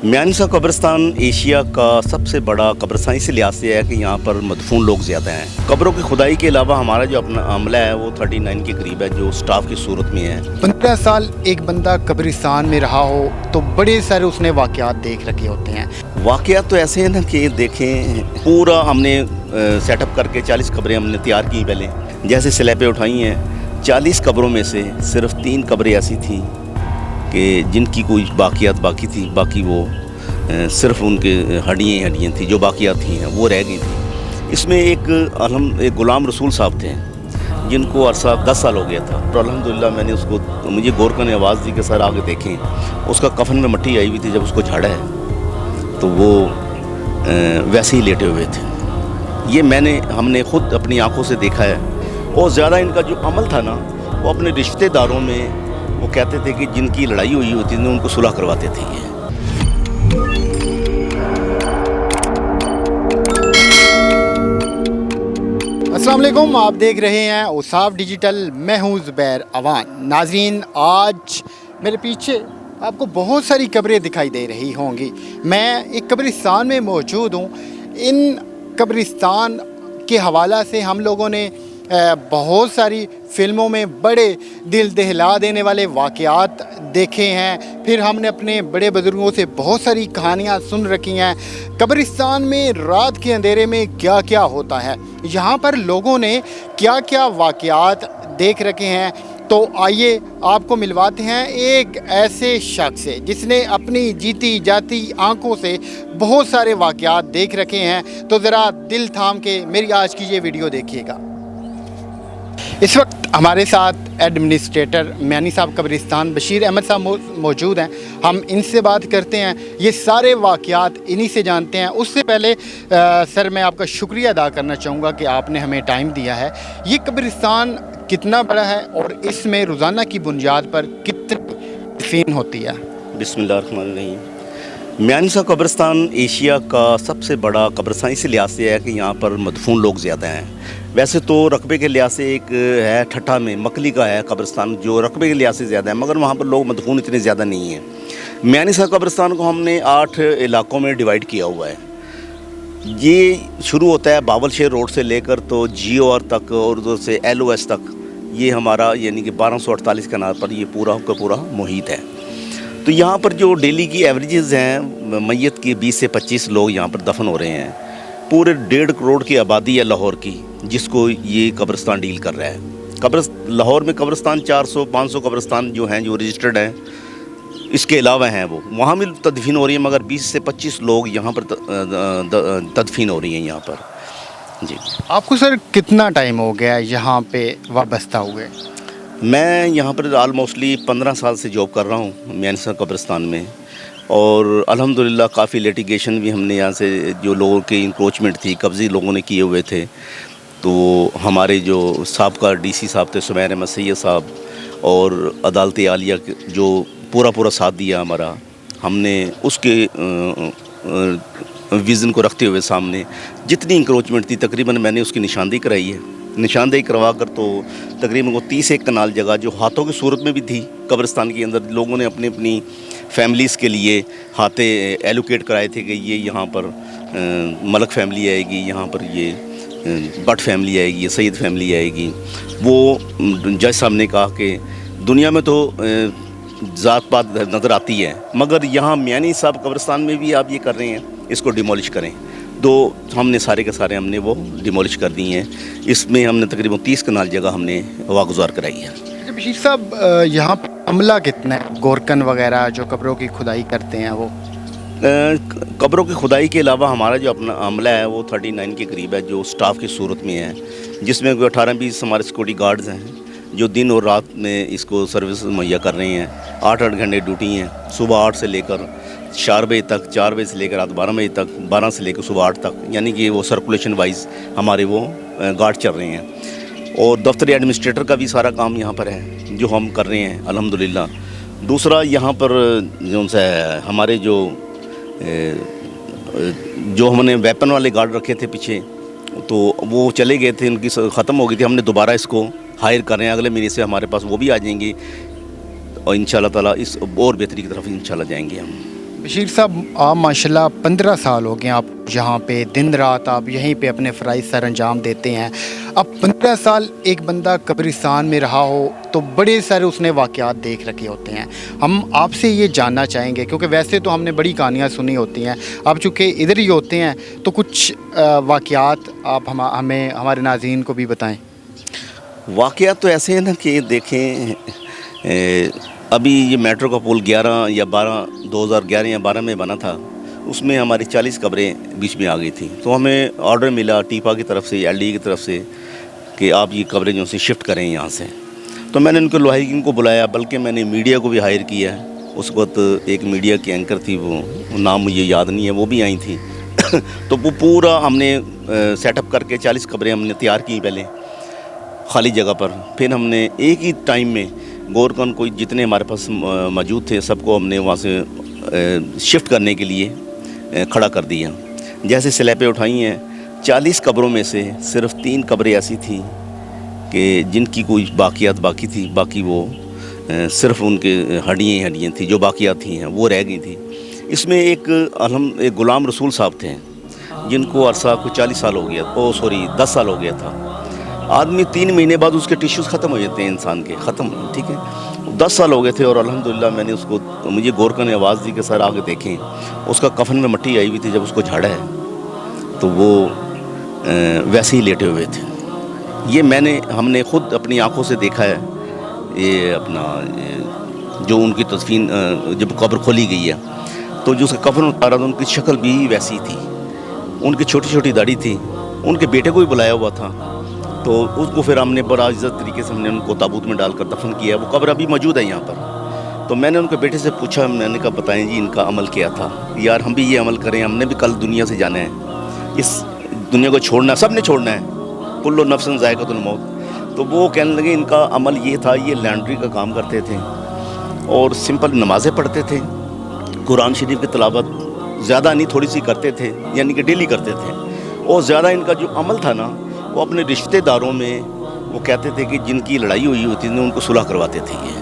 میانسا قبرستان ایشیا کا سب سے بڑا قبرستان اس لحاظ سے ہے کہ یہاں پر مدفون لوگ زیادہ ہیں۔ قبروں کی کھدائی کے علاوہ ہمارا جو اپنا عملہ ہے وہ 39 کے قریب ہے جو سٹاف کی صورت میں ہے۔ 15 سال ایک بندہ قبرستان میں رہا ہو تو بڑے سارے اس نے واقعات دیکھ رکھے ہوتے ہیں۔ واقعات تو ایسے ہیں نا کہ دیکھیں پورا ہم نے سیٹ اپ کر کے 40 قبریں ہم نے تیار کی پہلے، جیسے سلیبیں اٹھائی ہیں۔ 40 قبروں میں سے صرف 3 قبریں ایسی تھیں کہ جن کی کوئی باقیات باقی تھی، باقی وہ صرف ان کے ہڈیاں تھیں جو باقیات تھیں وہ رہ گئی تھیں۔ اس میں ایک غلام رسول صاحب تھے جن کو عرصہ 10 سال ہو گیا تھا، تو الحمدللہ میں نے اس کو، مجھے گورکھا نے آواز دی کہ سر آگے دیکھیں، اس کا کفن میں مٹی آئی ہوئی تھی، جب اس کو جھاڑا ہے تو وہ ویسے ہی لیٹے ہوئے تھے۔ یہ ہم نے خود اپنی آنکھوں سے دیکھا ہے۔ اور زیادہ ان کا جو عمل تھا نا، وہ اپنے رشتہ داروں میں وہ کہتے تھے کہ جن کی لڑائی ہوئی ہوتی تھی ان کو صلح کرواتے تھے یہ۔ السلام علیکم، آپ دیکھ رہے ہیں اوصاف ڈیجیٹل، میں ہوں زبیر اوان۔ ناظرین، آج میرے پیچھے آپ کو بہت ساری قبریں دکھائی دے رہی ہوں گی۔ میں ایک قبرستان میں موجود ہوں۔ ان قبرستان کے حوالہ سے ہم لوگوں نے بہت ساری فلموں میں بڑے دل دہلا دینے والے واقعات دیکھے ہیں، پھر ہم نے اپنے بڑے بزرگوں سے بہت ساری کہانیاں سن رکھی ہیں۔ قبرستان میں رات کے اندھیرے میں کیا کیا ہوتا ہے، یہاں پر لوگوں نے کیا کیا واقعات دیکھ رکھے ہیں، تو آئیے آپ کو ملواتے ہیں ایک ایسے شخص سے جس نے اپنی جیتی جاتی آنکھوں سے بہت سارے واقعات دیکھ رکھے ہیں۔ تو ذرا دل تھام کے میری آج کی یہ ویڈیو دیکھیے گا۔ اس وقت ہمارے ساتھ ایڈمنسٹریٹر میانی صاحب قبرستان بشیر احمد صاحب موجود ہیں۔ ہم ان سے بات کرتے ہیں، یہ سارے واقعات انہی سے جانتے ہیں۔ اس سے پہلے سر میں آپ کا شکریہ ادا کرنا چاہوں گا کہ آپ نے ہمیں ٹائم دیا ہے۔ یہ قبرستان کتنا بڑا ہے اور اس میں روزانہ کی بنیاد پر کتنی دفین ہوتی ہے؟ بسم اللہ الرحمن الرحیم۔ میانسا قبرستان ایشیا کا سب سے بڑا قبرستان اس لحاظ سے ہے کہ یہاں پر مدفون لوگ زیادہ ہیں۔ ویسے تو رقبے کے لحاظ سے ایک ہے ٹھٹھا میں مکلی کا ہے قبرستان جو رقبے کے لحاظ سے زیادہ ہے، مگر وہاں پر لوگ مدفون اتنے زیادہ نہیں ہیں۔ میانسا قبرستان کو ہم نے 8 علاقوں میں ڈیوائیڈ کیا ہوا ہے۔ یہ شروع ہوتا ہے باول شیر روڈ سے لے کر تو جی او آر تک اور ادھر سے ایل او ایس تک، یہ ہمارا یعنی کہ 1248 کنال پر یہ پورا کا پورا محیط ہے۔ تو یہاں پر جو ڈیلی کی ایوریجز ہیں میت کی 20 سے 25 لوگ یہاں پر دفن ہو رہے ہیں۔ پورے 1.5 کروڑ کی آبادی ہے لاہور کی، جس کو یہ قبرستان ڈیل کر رہا ہے۔ لاہور میں قبرستان 400-500 قبرستان جو ہیں جو رجسٹرڈ ہیں، اس کے علاوہ ہیں وہ وہاں بھی تدفین ہو رہی ہیں، مگر 20 سے 25 لوگ یہاں پر تدفین ہو رہی ہیں یہاں پر۔ جی، آپ کو سر کتنا ٹائم ہو گیا یہاں پہ وابستہ ہوئے؟ میں یہاں پر آلموسٹلی 15 سال سے جاب کر رہا ہوں میانسا قبرستان میں، اور الحمدللہ کافی لیٹیگیشن بھی ہم نے یہاں سے جو لوگوں کی انکروچمنٹ تھی، قبضے لوگوں نے کیے ہوئے تھے، تو ہمارے جو سابقہ ڈی سی صاحب تھے سمیر احمد سید صاحب اور عدالت عالیہ جو پورا ساتھ دیا ہمارا، ہم نے اس کے ویژن کو رکھتے ہوئے سامنے جتنی انکروچمنٹ تھی تقریباً میں نے اس کی نشاندہی کرائی ہے۔ نشاندہی کروا کر تو تقریباً وہ 31 کنال جگہ جو ہاتھوں کی صورت میں بھی تھی قبرستان کے اندر، لوگوں نے اپنی فیملیز کے لیے ہاتھے ایلوکیٹ کرائے تھے کہ یہ یہاں پر ملک فیملی آئے گی، یہاں پر یہ بٹ فیملی آئے گی، یہ سید فیملی آئے گی۔ وہ جج صاحب نے کہا کہ دنیا میں تو ذات پات نظر آتی ہے، مگر یہاں میانی صاحب قبرستان میں بھی آپ یہ کر رہے ہیں، اس کو ڈیمولش کریں۔ تو ہم نے سارے کے سارے ہم نے وہ ڈیمولش کر دی ہیں۔ اس میں ہم نے تقریباً 30 کنال جگہ ہم نے واگزار کرائی ہے۔ بشیر صاحب، یہاں پہ عملہ کتنا ہے؟ گورکن وغیرہ جو قبروں کی کھدائی کرتے ہیں وہ؟ قبروں کی کھدائی کے علاوہ ہمارا جو اپنا عملہ ہے وہ 39 کے قریب ہے جو سٹاف کی صورت میں ہے، جس میں 18-20 ہمارے سیکورٹی گارڈز ہیں جو دن اور رات میں اس کو سروس مہیا کر رہے ہیں۔ 8 گھنٹے ڈیوٹی ہیں، صبح 8 سے لے کر 4 بجے تک، 4 بجے سے لے کر رات 12 بجے تک، 12 سے لے کر صبح 8 تک، یعنی کہ وہ سرکولیشن وائز ہمارے وہ گارڈ چل رہے ہیں۔ اور دفتر ایڈمنسٹریٹر کا بھی سارا کام یہاں پر ہے جو ہم کر رہے ہیں الحمدللہ۔ دوسرا یہاں پر جو سا ہمارے جو ہم نے ویپن والے گارڈ رکھے تھے پیچھے، تو وہ چلے گئے تھے، ان کی ختم ہو گئی تھی، ہم نے دوبارہ اس کو ہائر کر رہے ہیں۔ اگلے مہینے سے ہمارے پاس وہ بھی آ جائیں گے اور انشاءاللہ تعالیٰ اس اور بہتری کی طرف انشاءاللہ جائیں گے ہم۔ बशीर साहब, आप माशाल्लाह 15 साल हो गए आप यहाँ पे, दिन रात आप यहीं पे अपने फ़राइज़ सर अंजाम देते हैं। अब 15 साल एक बंदा कब्रिस्तान में रहा हो तो बड़े सारे उसने वाक़यात देख रखे होते हैं। हम आपसे ये जानना चाहेंगे, क्योंकि वैसे तो हमने बड़ी कहानियाँ सुनी होती हैं, आप चूँकि इधर ही होते हैं तो कुछ वाक़यात आप हमें हमारे नाज़रीन को भी बताएँ। वाक़यात तो ऐसे हैं ना कि देखें, अभी ये मेट्रो का पुल 2011 या 12 में बना था, उसमें हमारी 40 कब्रें बीच में आ गई थी। तो हमें ऑर्डर मिला टीपा की तरफ से, एलडी की तरफ से, कि आप ये कब्रें जो से शिफ्ट करें यहाँ से। तो मैंने उनको लोहाइकिन को बुलाया, बल्कि मैंने मीडिया को भी हायर किया है। उस वक्त एक मीडिया की एंकर थी, वो नाम मुझे याद नहीं है, वो भी आई थी। तो वो पूरा हमने सेटअप करके 40 कब्रें हमने तैयार की पहले खाली जगह पर। फिर हमने एक ही टाइम में गोरकन कोई जितने हमारे पास मौजूद थे सबको हमने वहाँ से शिफ्ट करने के लिए खड़ा कर दिया। जैसे स्लैबें उठाई हैं, 40 कब्रों में से सिर्फ 3 कब्रें ऐसी थी कि जिनकी कोई बाकियात बाकी थी, बाकी वो सिर्फ उनके हड्डियाँ थी जो बाकियात थी हैं वो रह गई थी। इसमें एक गुलाम रसूल साहब थे जिनको अरसा को 40 साल हो गया, 10 साल हो गया था। आदमी 3 महीने बाद उसके टिश्यूज़ ख़त्म हो जाते हैं इंसान के, ख़त्म, ठीक है। 10 साल हो गए थे और अल्हम्दुलिल्लाह मैंने उसको, मुझे गोरखा ने आवाज़ दी कि सर आगे देखें। उसका कफन में मिट्टी आई हुई थी, जब उसको झाड़ा है तो वो वैसे ही लेटे हुए थे। ये हमने ख़ुद अपनी आँखों से देखा है। ये जो उनकी तदफीन जब कब्र खोली गई है तो जो उसका कफन उतारा था उनकी शक्ल भी वैसी थी, उनकी छोटी छोटी दाढ़ी थी। उनके बेटे को भी बुलाया हुआ था, तो उसको फिर हमने बड़ा इज़्ज़त तरीके से हमने उनको ताबूत में डालकर दफन किया। वो कब्र अभी मौजूद है यहाँ पर। तो मैंने उनके बेटे से पूछा, मैंने कहा बताएं जी इनका अमल क्या था। यार हम भी ये अमल करें, हमने भी कल दुनिया से जाना है, इस दुनिया को छोड़ना, सब ने छोड़ना है, कुल्लु नफ्सन ज़ायक़तुल मौत। तो वो कहने लगे इनका अमल ये था, ये लैंड्री का काम करते थे और सिंपल नमाज़ें पढ़ते थे, कुरान शरीफ की तिलावत ज़्यादा नहीं थोड़ी सी करते थे, यानी कि डेली करते थे। और ज़्यादा इनका जो अमल था ना, वो अपने रिश्तेदारों में वो कहते थे कि जिनकी लड़ाई हुई होती थी उनको सुलह करवाते थे। ये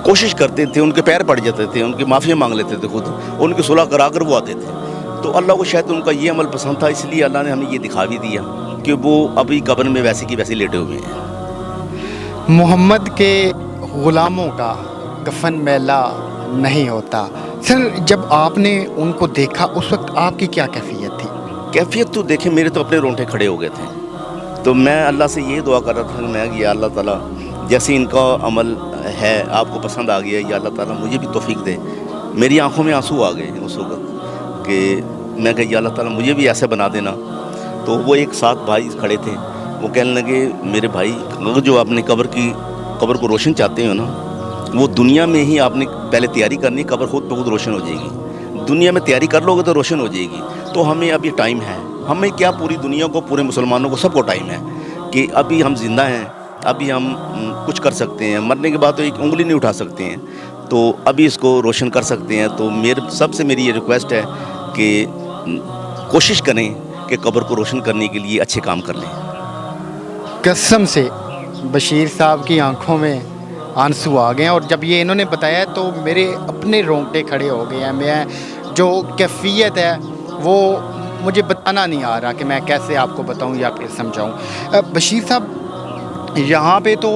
कोशिश करते थे, उनके पैर पड़ जाते थे, उनकी माफ़ी मांग लेते थे खुद, उनकी सुलह करा कर वो आते थे। तो अल्लाह को शायद उनका ये अमल पसंद था, इसलिए अल्लाह ने हमें ये दिखा भी दिया कि वो अभी कब्र में वैसे की वैसे लेटे हुए हैं। मोहम्मद के ग़ुलामों का कफन मैला नहीं होता। सर, जब आपने उनको देखा उस वक्त आपकी क्या कैफियत थी? कैफियत तो देखें, मेरे तो अपने रोंगटे खड़े हो गए थे। तो मैं अल्लाह से ये दुआ कर रहा था कि मैं, या अल्लाह ताला जैसे इनका अमल है आपको पसंद आ गया, या अल्लाह ताला मुझे भी तौफीक दे। मेरी आंखों में आंसू आ गए उस वक्त कि मैं कहा या अल्लाह ताला मुझे भी ऐसे बना देना। तो वो एक साथ भाई खड़े थे, वो कहने लगे मेरे भाई, अगर जो आपने कब्र को रोशन चाहते हो ना, वो दुनिया में ही आपने पहले तैयारी करनी, कब्र खुद ब खुद रोशन हो जाएगी। दुनिया में तैयारी कर लोगे तो रोशन हो जाएगी। तो हमें अभी टाइम है, हमें क्या पूरी दुनिया को, पूरे मुसलमानों को, सबको टाइम है कि अभी हम जिंदा हैं, अभी हम कुछ कर सकते हैं। मरने के बाद तो एक उंगली नहीं उठा सकते हैं, तो अभी इसको रोशन कर सकते हैं। तो मेरी ये रिक्वेस्ट है कि कोशिश करें कि कब्र को रोशन करने के लिए अच्छे काम कर लें। कसम से बशीर साहब की आंखों में आंसू आ गए हैं, और जब ये इन्होंने बताया तो मेरे अपने रोंगटे खड़े हो गए हैं। मैं जो कैफियत है वो मुझे बताना नहीं आ रहा कि मैं कैसे आपको बताऊं या फिर समझाऊं। बशीर साहब, यहाँ पे तो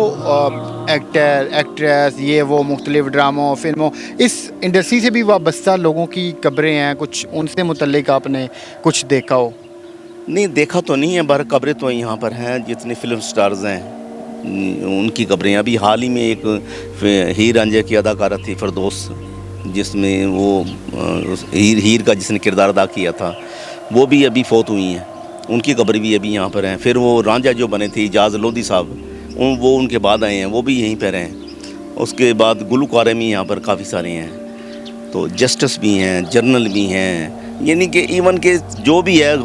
एक्टर, एक्ट्रेस, ये वो मुख्तलिफ़ ड्रामों, फिल्मों, इस इंडस्ट्री से भी वाबस्ता लोगों की कब्रें हैं, कुछ उनसे मुतल्लिक आपने कुछ देखा हो? नहीं, देखा तो नहीं है, बार कब्रें तो यहाँ पर हैं। जितने फिल्म स्टार्स हैं उनकी कब्रें। अभी हाल ही में एक हीर रांझा की अदाकारा थी फिरदौस, जिसमें वो हीर का जिसने किरदार अदा किया था, वो भी अभी फौत हुई हैं। उनकी कब्र भी अभी यहाँ पर हैं। फिर वो रांझा जो बने थे इजाज़ लोधी साहब, वो उनके बाद आए हैं, वो भी यहीं पर हैं। उसके बाद गुलकारे भी यहाँ पर काफ़ी सारे हैं। तो जस्टिस भी हैं, जर्नल भी हैं, यानी कि इवन के जो भी है,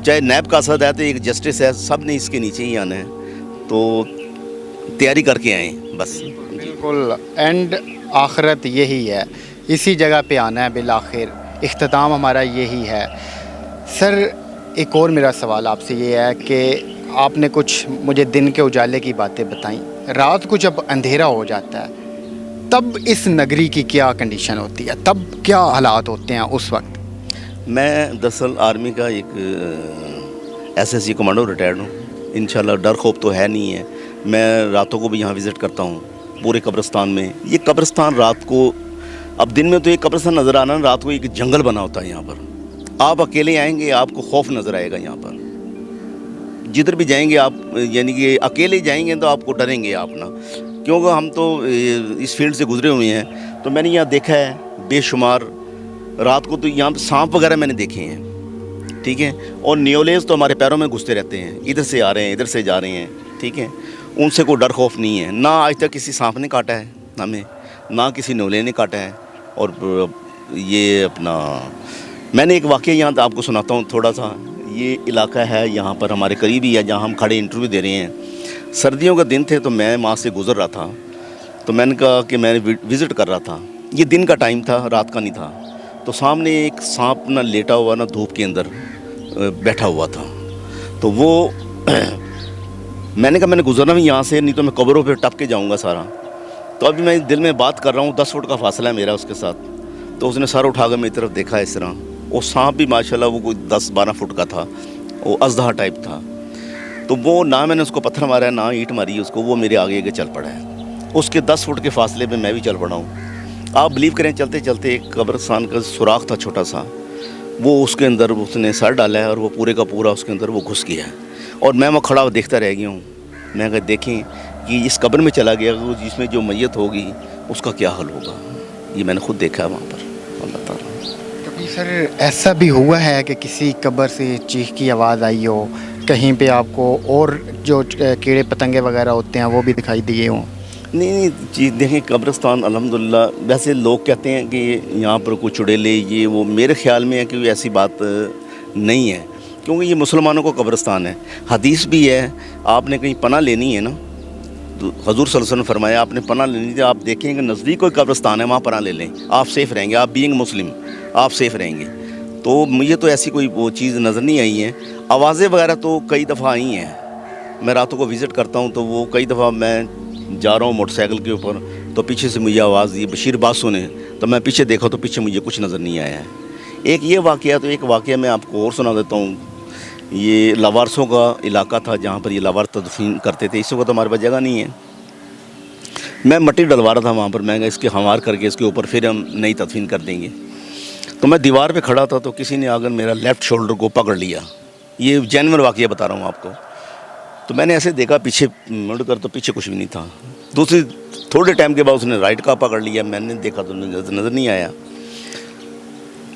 चाहे नैब का असद है तो एक जस्टिस है, सब ने इसके नीचे ही आना है। तो तैयारी करके आए बस। बिल्कुल, एंड आखिरत यही है, इसी जगह पे आना है बिलाखिर, इख्तिताम हमारा यही है। सर, एक और मेरा सवाल आपसे ये है कि आपने कुछ मुझे दिन के उजाले की बातें बताई, रात को जब अंधेरा हो जाता है तब इस नगरी की क्या कंडीशन होती है, तब क्या हालात होते हैं उस वक्त? मैं दरअसल आर्मी का एक एसएससी कमांडो रिटायर्ड हूँ। इंशाल्लाह डर खौफ तो है नहीं है। मैं रातों को भी यहाँ विज़िट करता हूँ पूरे कब्रिस्तान में। ये कब्रिस्तान रात को, अब दिन में तो ये कब्रिस्तान नज़र आना, रात को एक जंगल बना होता है यहाँ पर। आप अकेले आएंगे, आपको खौफ नज़र आएगा यहाँ पर। जिधर भी जाएंगे आप, यानी कि अकेले जाएंगे तो आपको डरेंगे आप ना, क्योंकि हम तो इस फील्ड से गुजरे हुए हैं। तो मैंने यहाँ देखा है बेशुमार, रात को तो यहाँ पे सांप वगैरह मैंने देखे हैं, ठीक है। और न्योलेज तो हमारे पैरों में घुसते रहते हैं, इधर से आ रहे हैं, इधर से जा रहे हैं, ठीक है। उनसे कोई डर खौफ नहीं है। ना आज तक किसी सांप ने काटा है हमें, ना किसी न्योले ने काटा है। और ये अपना, मैंने एक वाक़या यहाँ आपको सुनाता हूँ थोड़ा सा। ये इलाका है यहाँ पर हमारे करीब ही है जहाँ हम खड़े इंटरव्यू दे रहे हैं। सर्दियों का दिन थे तो मैं वहाँ से गुज़र रहा था, तो मैंने कहा कि मैं विज़िट कर रहा था। ये दिन का टाइम था, रात का नहीं था। तो सामने एक सांप ना लेटा हुआ ना धूप के अंदर बैठा हुआ था। तो वो मैंने कहा मैंने गुजरना भी यहाँ से, नहीं तो मैं कब्रों पे टप के जाऊँगा सारा। तो अभी मैं दिल में बात कर रहा हूँ, 10 फुट का फासला है मेरा उसके साथ। तो उसने सर उठाकर मेरी तरफ देखा इस तरह। वो सांप भी माशाल्लाह वो कोई 10-12 फुट का था, वो अजदहा टाइप था। तो वो ना मैंने उसको पत्थर मारा है ना ईंट मारी उसको, वो मेरे आगे आगे चल पड़ा है। उसके 10 फुट के फासले में मैं भी चल पड़ा हूँ। आप बिलीव करें, चलते चलते एक कब्रिस्तान का सुराख था छोटा सा, वो उसके अंदर उसने सर डाला है और वो पूरे का पूरा उसके अंदर वो घुस गया है। और मैं वहाँ खड़ा देखता रह गया हूँ। मैं कहा देखें कि इस कब्र में चला गया, जिसमें जो मैयत होगी उसका क्या हाल होगा। ये मैंने खुद देखा है वहाँ पर। अल्लाह ताला। कभी सर ऐसा भी हुआ है कि किसी कब्र से चीख की आवाज़ आई हो, कहीं पे आपको और जो कीड़े पतंगे वगैरह होते हैं वो भी दिखाई दिए हों? नहीं चीज़ देखें, कब्रिस्तान अल्हम्दुलिल्लाह, वैसे लोग कहते हैं कि यहाँ पर कुछ चुड़ैले ये वो, मेरे ख्याल में है कि ऐसी बात नहीं है, क्योंकि ये मुसलमानों का कब्रिस्तान है। हदीस भी है, आपने कहीं पनाह लेनी है ना, तो हजूर सल्लल्लाहु अलैहि वसल्लम फरमाया आपने पनाह लेनी है, आप देखें कि नज़दीक कोई कब्रिस्तान है, वहाँ पनाह ले लें, आप सेफ़ रहेंगे। आप बीइंग मुस्लिम आप सेफ़ रहेंगे। तो मुझे तो ऐसी कोई वो चीज़ नज़र नहीं आई है। आवाज़ें वगैरह तो कई दफ़ा आई हैं। मैं रातों को विज़िट करता हूँ तो वो कई दफ़ा मैं जा रहा हूँ मोटरसाइकिल के ऊपर, तो पीछे से मुझे आवाज़ दी बशीर बात सुने, तो मैं पीछे देखा तो पीछे मुझे कुछ नज़र नहीं आया है। एक ये वाक़या, तो एक वाक़या मैं आपको और सुना देता हूँ। ये लावारसों का इलाका था जहाँ पर ये लावार तदफीन करते थे। इस वक्त तो हमारे पास जगह नहीं है। मैं मट्टी डलवा रहा था वहाँ पर, मैं इसके हमार करके इसके ऊपर फिर हम नई तदफीन कर देंगे। तो मैं दीवार पे खड़ा था तो किसी ने आकर मेरा लेफ़्ट शोल्डर को पकड़ लिया। ये जेन्युइन वाक़या बता रहा हूँ आपको। तो मैंने ऐसे देखा पीछे मुड़ कर, तो पीछे कुछ भी नहीं था। दूसरी थोड़े टाइम के बाद उसने राइट का पकड़ लिया। मैंने देखा तो नज़र नहीं आया।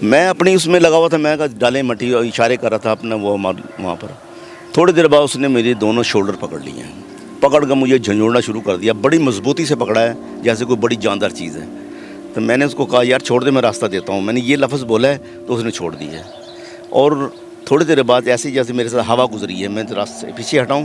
मैं अपनी उसमें लगा हुआ था, मैं कहा डालें मट्टी, और इशारे कर रहा था अपना वो वहाँ पर। थोड़ी देर बाद उसने मेरे दोनों शोल्डर पकड़ लिए हैं। पकड़ कर मुझे झंझोड़ना शुरू कर दिया, बड़ी मजबूती से पकड़ा है जैसे कोई बड़ी जानदार चीज़ है। तो मैंने उसको कहा यार छोड़ दे, मैं रास्ता देता हूँ। मैंने ये लफ्ज़ बोला है तो उसने छोड़ दिया। और थोड़ी देर बाद ऐसे जैसे मेरे साथ हवा गुजरी है, मैं रास्ते पीछे हटाऊँ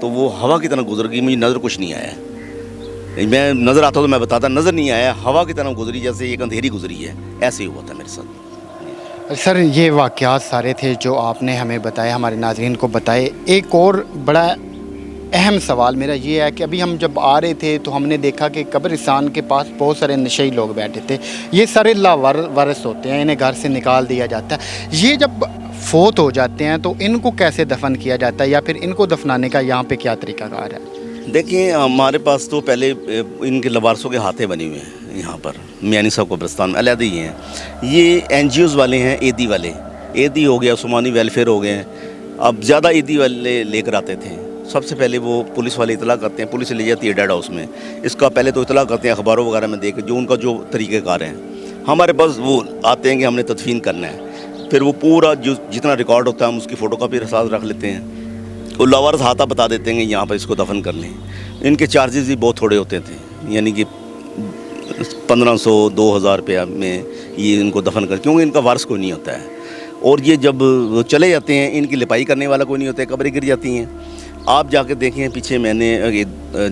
तो वो हवा की तरह गुजर गई। मुझे नज़र कुछ नहीं आया। मैं नज़र आता तो मैं बताता, नज़र नहीं आया। हवा की तरह गुजरी जैसे एक अंधेरी गुजरी है, ऐसे ही हुआ था मेरे साथ। सर ये वाक़यात सारे थे जो आपने हमें बताए, हमारे नाज़रीन को बताए। एक और बड़ा अहम सवाल मेरा ये है कि अभी हम जब आ रहे थे तो हमने देखा कि कब्रिस्तान के पास बहुत सारे नशेई लोग बैठे थे। ये सारे लावारिस होते हैं, इन्हें घर से निकाल दिया जाता है। ये जब फोत हो जाते हैं तो इनको कैसे दफन किया जाता है, या फिर इनको दफनाने का यहाँ पे क्या तरीक़ाकार है? देखिए हमारे पास तो पहले इनके लवारसों के हाथे बने हुए हैं यहाँ पर मियानी साहब कब्रिस्तान में अलहदा ही हैं। ये NGOs वाले हैं, एदी वाले, एदी हो गया, उस्मानी वेलफेयर हो गए। अब ज़्यादा एदी वाले लेकर आते थे। सबसे पहले वो पुलिस वाले इतला करते हैं, पुलिस ले जाती है डेड हाउस में। इसका पहले तो इतला करते हैं अखबारों वगैरह में देख, जो उनका जो तरीक़ेकार हैं। हमारे पास वो आते हैं कि हमने तदफीन करना है, फिर वो पूरा जो जितना रिकॉर्ड होता है हम उसकी फ़ोटोकॉपी साथ रख लेते हैं। वो लावारिस हाथा बता देते हैं कि यहाँ पर इसको दफन कर लें। इनके चार्जेस भी बहुत थोड़े होते थे, यानी कि 1500-2000 रुपया में ये इनको दफन कर, क्योंकि इनका वारिस कोई नहीं होता है। और ये जब चले जाते हैं इनकी लिपाई करने वाला कोई नहीं होता है, कब्रें गिर जाती हैं। आप जाके देखें पीछे, मैंने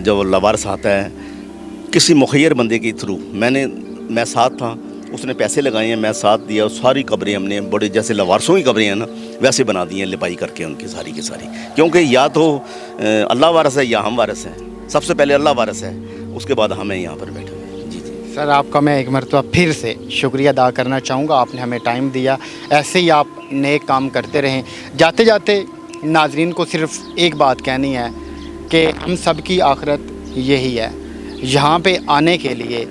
जब लावारिस आता है किसी मुखैर बंदे के थ्रू, मैं साथ था, उसने पैसे लगाए हैं, मैं साथ दिया, सारी कब्रें हमने बड़े जैसे लवारसों की कब्रें हैं ना वैसे बना दी हैं, लिपाई करके उनकी सारी की सारी। क्योंकि या तो अल्लाह वारिस है या हम वारिस हैं। सबसे पहले अल्लाह वारिस है, उसके बाद हमें यहाँ पर बैठे हुए। जी जी। सर आपका मैं एक मरतबा फिर से शुक्रिया अदा करना चाहूँगा, आपने हमें टाइम दिया। ऐसे ही आप नेक काम करते रहें। जाते जाते नाजरीन को सिर्फ एक बात कहनी है कि हम सब की आखिरत यही है। यहाँ पे आने के लिए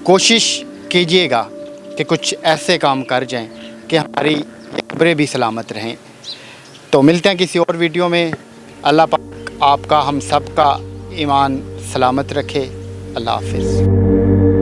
कोशिश कीजिएगा कि कुछ ऐसे काम कर जाएं कि हमारी कब्रें भी सलामत रहें। तो मिलते हैं किसी और वीडियो में। अल्लाह पाक आपका हम सब का ईमान सलामत रखे। अल्लाह हाफिज़।